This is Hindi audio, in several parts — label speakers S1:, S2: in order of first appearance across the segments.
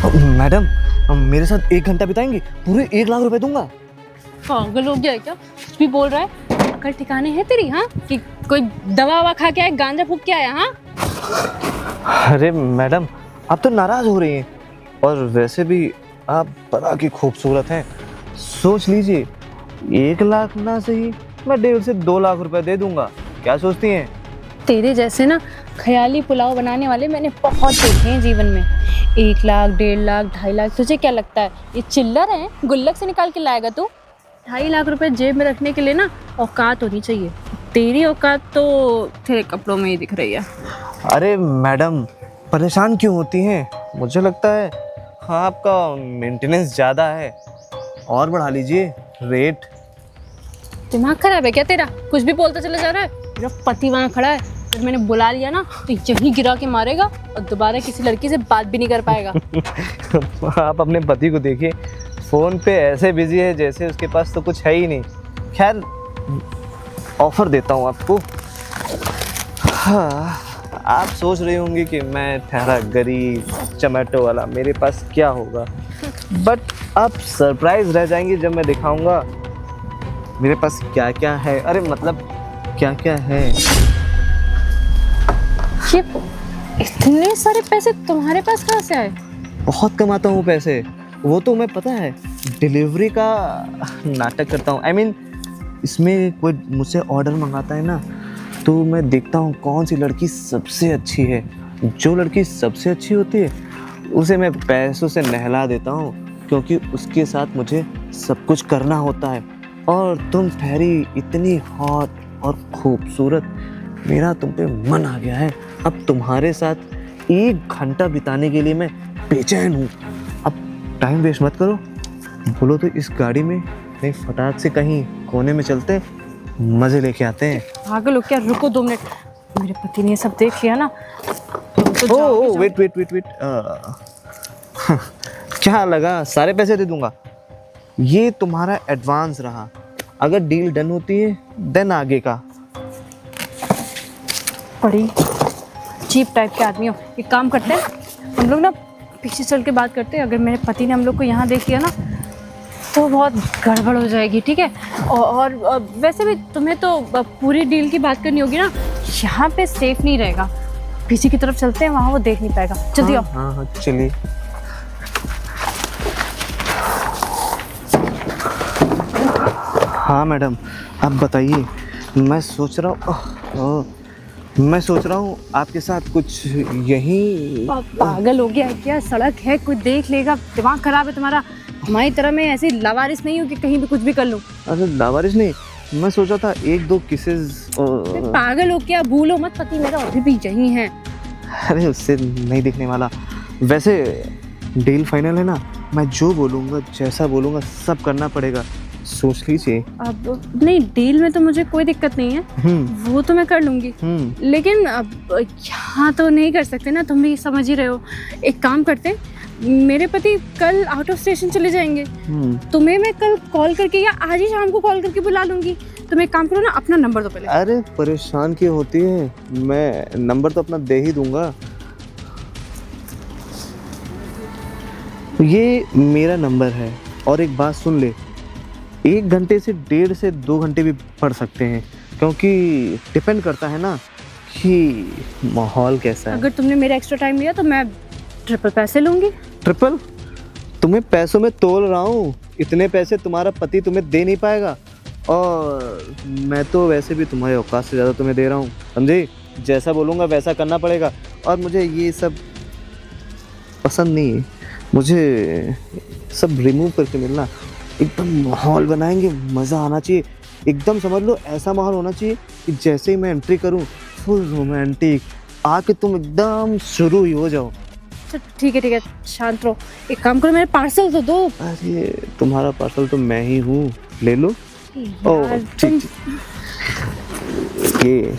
S1: मैडम, मेरे साथ 1 घंटा बिताएंगे, पूरे 1 लाख रुपए दूंगा।
S2: पागल हो गया है क्या? कुछ भी बोल रहा है। अकल ठिकाने है तेरी? हाँ, कि कोई दवा ववा खा के आया, गांजा फूक के आया? हाँ,
S1: अरे मैडम, आप तो नाराज हो रही हैं, और वैसे भी आप बड़ा की खूबसूरत हैं। सोच लीजिए, 1 लाख ना सही, मैं 1.5 से 2 लाख रुपए दे दूंगा। क्या सोचती हैं?
S2: तेरे जैसे ना ख्याली पुलाव बनाने वाले मैंने बहुत देखे हैं जीवन में। 1 लाख, 1.5 लाख, 2.5 लाख, तुझे क्या लगता है ये चिल्लर है? गुल्लक से निकाल के लाएगा तू? 2.5 लाख रुपए जेब में रखने के लिए ना औकात होनी चाहिए। तेरी औकात तो तेरे कपड़ों में ही दिख रही है।
S1: अरे मैडम, परेशान क्यों होती हैं? मुझे लगता है आपका मेंटेनेंस ज़्यादा है, और बढ़ा लीजिए रेट।
S2: दिमाग खराब है क्या तेरा? कुछ भी बोलता चला जा रहा है। मेरा पति वहाँ खड़ा है, अगर मैंने बुला लिया ना तो यहीं गिरा के मारेगा और दोबारा किसी लड़की से बात भी नहीं कर पाएगा।
S1: आप अपने पति को देखिए, फ़ोन पे ऐसे बिजी है जैसे उसके पास तो कुछ है ही नहीं। खैर, ऑफर देता हूँ आपको। हाँ, आप सोच रही होंगी कि मैं ठहरा गरीब टमाटो वाला, मेरे पास क्या होगा, बट आप सरप्राइज रह जाएंगी जब मैं दिखाऊंगा मेरे पास क्या क्या है। अरे मतलब क्या क्या है।
S2: ये इतने सारे पैसे तुम्हारे पास कहाँ से आए?
S1: बहुत कमाता हूँ पैसे, वो तो मैं पता है डिलीवरी का नाटक करता हूँ। I mean, इसमें कोई मुझसे ऑर्डर मंगाता है ना, तो मैं देखता हूँ कौन सी लड़की सबसे अच्छी है। जो लड़की सबसे अच्छी होती है उसे मैं पैसों से नहला देता हूँ, क्योंकि उसके साथ मुझे सब कुछ करना होता है। और तुम ठहरी इतनी हॉट और खूबसूरत, मेरा तुम पे मन आ गया है। अब तुम्हारे साथ 1 घंटा बिताने के लिए मैं बेचैन हूँ। अब टाइम वेस्ट मत करो, बोलो तो इस गाड़ी में नहीं, फटाक से कहीं कोने में चलते, मज़े लेके आते हैं।
S2: पागल हो क्या? रुको 2 मिनट, मेरे पति ने ये सब देख लिया ना तो
S1: ओ वेट, क्या लगा सारे पैसे दे दूंगा? ये तुम्हारा एडवांस रहा, अगर डील डन होती है देन आगे का।
S2: बड़ी चीप टाइप के आदमी हो। एक काम करते हैं, हम लोग ना पीछे चल के बात करते हैं। अगर मेरे पति ने हम लोग को यहाँ देख लिया ना तो बहुत गड़बड़ हो जाएगी, ठीक है? और वैसे भी तुम्हें तो पूरी डील की बात करनी होगी ना, यहाँ पे सेफ नहीं रहेगा। पीछे की तरफ चलते हैं, वहाँ वो देख नहीं पाएगा। जल्दी आओ।
S1: हाँ, चलिए। हाँ मैडम, आप बताइए। मैं सोच रहा हूँ आपके साथ कुछ यहीं।
S2: पागल हो गया है क्या? सड़क है, कोई देख लेगा। दिमाग खराब है तुम्हारा? हमारी तरह मैं ऐसी लावारिस नहीं हूँ कि कहीं भी कुछ भी कर लूँ।
S1: अरे लावारिस नहीं, मैं सोचा था 1-2 किसेस।
S2: पागल हो क्या? भूलो मत, पति मेरा अभी भी यहीं है।
S1: अरे उससे नहीं दिखने वाला। वैसे डील फाइनल है ना? मैं जो बोलूँगा, जैसा बोलूँगा, सब करना पड़ेगा। सोच लीजिए।
S2: अब नहीं, डील में तो मुझे कोई दिक्कत नहीं है, वो तो मैं कर लूँगी। लेकिन अब यहाँ तो नहीं कर सकते ना, तुम भी समझ ही रहे हो। एक काम करते, मेरे पति कल आउट ऑफ स्टेशन चले जाएंगे। तुम्हें मैं कल कॉल करके या आज ही शाम को कॉल करके बुला लूँगी। तुम एक काम करो ना, अपना नंबर दो पहले।
S1: अरे परेशान क्यों होती है, मैं नंबर तो अपना दे ही दूंगा। ये मेरा नंबर है, और एक बात सुन ले, 1 घंटे से 1.5 से 2 घंटे भी पढ़ सकते हैं, क्योंकि डिपेंड करता है ना कि माहौल कैसा है।
S2: अगर तुमने मेरा एक्स्ट्रा टाइम लिया तो मैं ट्रिपल पैसे लूँगी।
S1: ट्रिपल? तुम्हें पैसों में तोल रहा हूँ, इतने पैसे तुम्हारा पति तुम्हें दे नहीं पाएगा, और मैं तो वैसे भी तुम्हारे औकात से ज़्यादा तुम्हें दे रहा हूँ, समझे? जैसा बोलूँगा वैसा करना पड़ेगा, और मुझे ये सब पसंद नहीं है। मुझे सब रिमूव करके मिलना। एकदम माहौल बनाएंगे, मज़ा आना चाहिए। एकदम समझ लो ऐसा माहौल होना चाहिए कि जैसे ही मैं एंट्री करूँ, फुल रोमांटिक, आके तुम एकदम शुरू ही हो जाओ।
S2: ठीक है, शांत रहो। एक काम करो, मेरे पार्सल तो दो।
S1: अरे तुम्हारा पार्सल तो मैं ही हूँ, ले लो। ओह ठीक, ये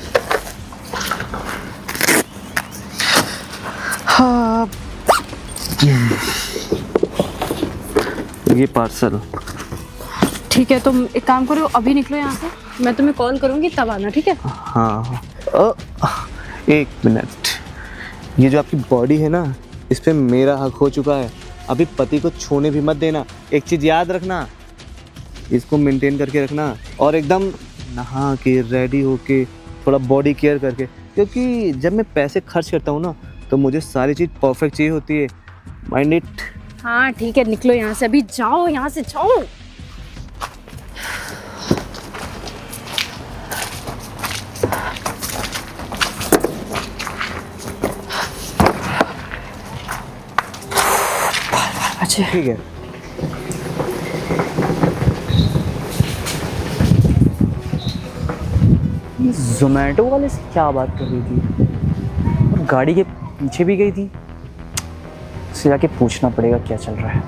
S1: हाँ, ये पार्सल।
S2: ठीक है, तुम एक काम करो, अभी निकलो यहाँ से, मैं तुम्हें कॉल करूँगी तब आना, ठीक है?
S1: हाँ, 1 मिनट। ये जो आपकी बॉडी है ना, इस पे मेरा हक हो चुका है। अभी पति को छोड़ने भी मत देना। एक चीज़ याद रखना, इसको मेंटेन करके रखना और एकदम नहा के रेडी होके थोड़ा बॉडी केयर करके, क्योंकि जब मैं पैसे खर्च करता हूँ ना तो मुझे सारी चीज़ परफेक्ट चाहिए होती है। Mind it.
S2: हाँ ठीक है, निकलो यहाँ से, अभी जाओ यहाँ से, जाओ। अच्छा
S1: ठीक है।
S3: जोमेटो वाले से क्या बात कर रही थी और गाड़ी के पीछे भी गई थी। उससे जाके पूछना पड़ेगा क्या चल रहा है।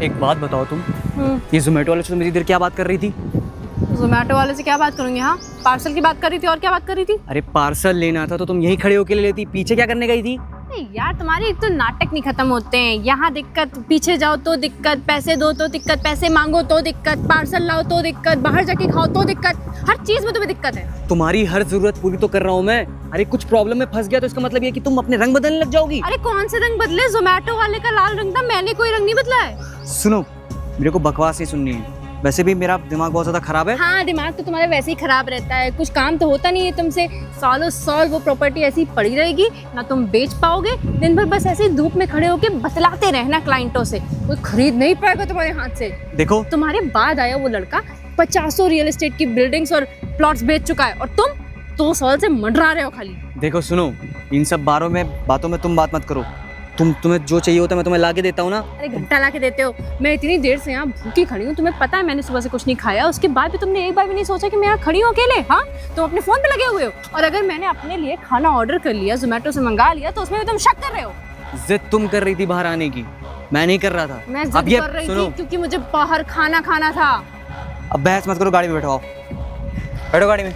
S3: एक बात बताओ तुम, ये जोमेटो वाले से तुम इतनी देर क्या बात कर रही थी?
S2: जोमेटो वाले से क्या बात करूंगी? हाँ, पार्सल की बात कर रही थी, और क्या बात कर रही थी?
S3: अरे पार्सल लेना था तो तुम यहीं खड़े होके ले लेती, पीछे क्या करने गई थी?
S2: नहीं यार, तुम्हारे एक तो नाटक नहीं खत्म होते हैं। यहाँ दिक्कत, पीछे जाओ तो दिक्कत, पैसे दो तो दिक्कत, पैसे मांगो तो दिक्कत, पार्सल लाओ तो दिक्कत, बाहर जाके खाओ तो दिक्कत, हर चीज में तुम्हें दिक्कत है।
S3: तुम्हारी हर जरूरत पूरी तो कर रहा हूँ मैं। अरे कुछ प्रॉब्लम में फंस गया तो इसका मतलब ये कि तुम अपने रंग बदलने लग जाओगी।
S2: अरे कौन से रंग बदले? जोमेटो वाले का लाल रंग था, मैंने कोई रंग नहीं बदला है।
S3: सुनो, मेरे को बकवास नहीं सुननी है। वैसे भी मेरा दिमाग बहुत ज्यादा खराब है।
S2: हाँ, दिमाग तो तुम्हारा वैसे ही खराब रहता है, कुछ काम तो होता नहीं है तुमसे। सालों साल वो प्रॉपर्टी ऐसी पड़ी रहेगी, ना तुम बेच पाओगे। दिन भर बस ऐसे ही धूप में खड़े होके बतलाते रहना क्लाइंटों से, कोई खरीद नहीं पाएगा तुम्हारे हाथ से।
S3: देखो,
S2: तुम्हारे बाद आया वो लड़का, 50 रियल एस्टेट की बिल्डिंग्स और प्लॉट्स बेच चुका है, और तुम 2 साल से मंडरा रहे हो खाली।
S3: देखो सुनो, इन सब बातों में तुम बात मत करो। तुम्हें जो चाहिए होता है मैं तुम्हें ला के देता हूँ ना।
S2: अरे घंटा ला के देते हो? मैं इतनी देर से यहाँ भूखी खड़ी हूँ, तुम्हें पता है मैंने सुबह से कुछ नहीं खाया, उसके बाद भी तुमने एक बार भी नहीं सोचा कि मैं यहाँ खड़ी हूँ अकेले। हाँ, तुम अपने फोन पे लगे हुए हो, और अगर मैंने अपने लिए खाना ऑर्डर कर लिया, जोमेटो से मंगा लिया, तो उसमें भी तुम शक कर रहे हो।
S3: जिद तुम कर रही थी बाहर आने की, मैं नहीं कर रहा था।
S2: मैं जिद
S3: अब ये
S2: कर रही
S3: सुनो,
S2: थी क्योंकि मुझे बाहर खाना खाना था।
S3: अब बहस मत करो, गाड़ी में बैठो, आओ बैठो गाड़ी में।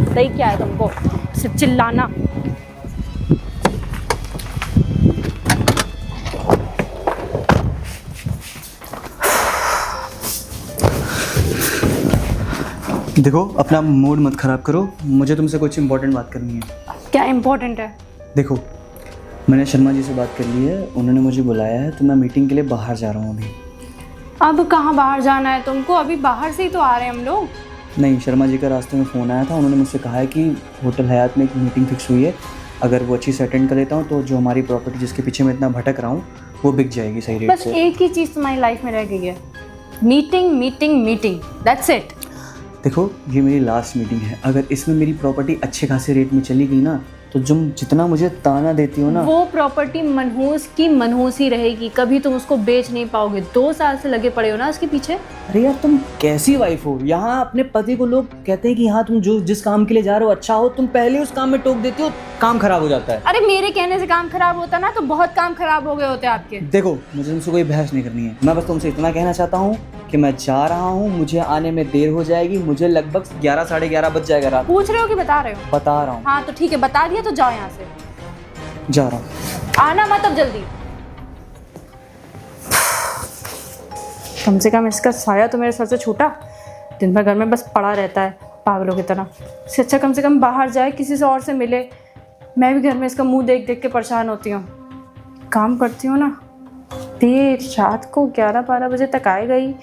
S2: सही क्या है तुमको सिर्फ चिल्लाना?
S3: देखो, अपना मूड मत खराब करो, मुझे तुमसे कुछ इंपॉर्टेंट बात करनी है।
S2: क्या इम्पोर्टेंट है?
S3: देखो, मैंने शर्मा जी से बात कर ली है, उन्होंने मुझे बुलाया है, तो मैं मीटिंग के लिए बाहर जा रहा हूँ अभी।
S2: अब कहाँ बाहर जाना है तुमको? अभी बाहर से ही तो आ रहे हैं हम लोग।
S3: नहीं, शर्मा जी का रास्ते में फ़ोन आया था, उन्होंने मुझसे कहा है कि होटल हयात में एक मीटिंग फिक्स हुई है, अगर वो अच्छी से अटेंड कर लेता हूँ तो जो हमारी प्रॉपर्टी जिसके पीछे मैं इतना भटक रहा हूँ वो बिक जाएगी सही रेट
S2: बस
S3: से।
S2: एक ही चीज़ तुम्हारी लाइफ में रह गई है, meeting meeting meeting, that's it.
S3: देखो, ये मेरी लास्ट मीटिंग है, अगर इसमें मेरी प्रॉपर्टी अच्छे खासे रेट में चली गई ना तो तुम जितना मुझे ताना देती हो ना,
S2: वो प्रॉपर्टी मनहूस की मनहूस ही रहेगी, कभी तुम उसको बेच नहीं पाओगे। 2 साल से लगे पड़े हो ना उसके पीछे।
S3: अरे यार, तुम कैसी वाइफ हो? यहाँ अपने पति को लोग कहते हैं कि हाँ तुम जो जिस काम के लिए जा रहे हो अच्छा हो, तुम पहले उस काम में टोक देती हो, काम खराब हो जाता है।
S2: अरे मेरे कहने से काम खराब होता ना तो बहुत काम खराब हो गए होते आपके।
S3: देखो, मुझे तुमसे कोई बहस नहीं करनी है, मैं बस तुमसे इतना कहना चाहता हूँ कि मैं जा रहा हूँ, मुझे आने में देर हो जाएगी, मुझे लगभग 11 साढ़े 11 बज जाएगा रात।
S2: पूछ रहे हो कि बता रहे हो?
S3: बता रहा हूँ।
S2: हाँ तो ठीक है, बता दिया तो जाओ यहाँ से,
S3: जा रहा हूँ।
S2: आना मत अब जल्दी। कम से कम इसका साया तो मेरे सर से छूटा, दिन भर घर में बस पड़ा रहता है पागलों की तरह। इससे अच्छा कम से कम बाहर जाए, किसी से और से मिले। मैं भी घर में इसका मुंह देख देख के परेशान होती हूँ। काम करती हूँ ना, देर रात को 11-12 बजे तक आए गई,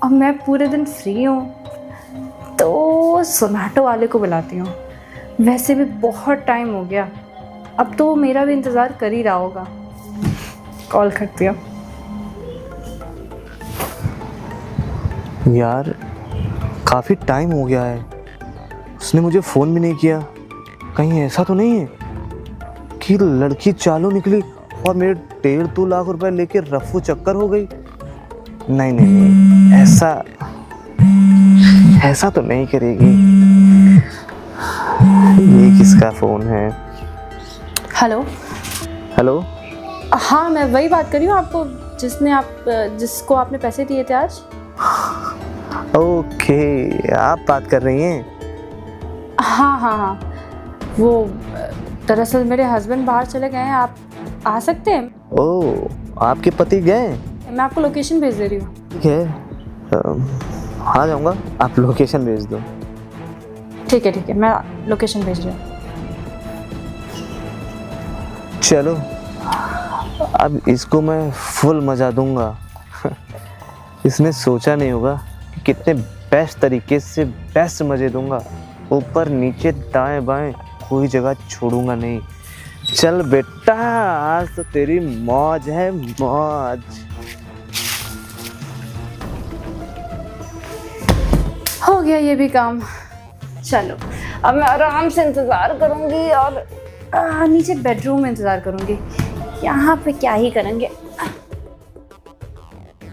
S2: अब मैं पूरे दिन फ्री हूँ तो जोमेटो वाले को बुलाती हूँ। वैसे भी बहुत टाइम हो गया, अब तो मेरा भी इंतज़ार कर ही रहा होगा। कॉल करती हूँ।
S1: यार काफ़ी टाइम हो गया है, उसने मुझे फ़ोन भी नहीं किया। कहीं ऐसा तो नहीं है कि लड़की चालू निकली और मेरे 1.5-2 लाख रुपए लेके रफू चक्कर हो गई? नहीं नहीं नहीं, ऐसा तो नहीं करेगी। ये किसका फ़ोन है?
S2: हेलो।
S1: हेलो।
S2: हाँ, मैं वही बात कर रही हूँ, आपको जिसको आपने पैसे दिए थे आज।
S1: ओके, आप बात कर रही हैं?
S2: हाँ हाँ हाँ, वो दरअसल मेरे हस्बैंड बाहर चले गए हैं, आप आ सकते हैं?
S1: ओह, आपके पति गए?
S2: मैं आपको लोकेशन भेज दे रही हूँ।
S1: ठीक है, आ जाऊँगा, आप लोकेशन भेज दो।
S2: ठीक है, मैं लोकेशन भेज रही हूँ।
S1: चलो। अब इसको मैं फुल मज़ा दूंगा। इसने सोचा नहीं होगा कि कितने बेस्ट तरीके से बेस्ट मज़े दूंगा। ऊपर नीचे दाएं बाएं कोई जगह छोड़ूंगा नहीं। चल बेटा, आज तो तेरी मौज है, मौज।
S2: हो गया ये भी काम। चलो अब मैं आराम से इंतज़ार करूँगी और नीचे बेडरूम में इंतज़ार करूँगी। यहाँ पे क्या ही करेंगे।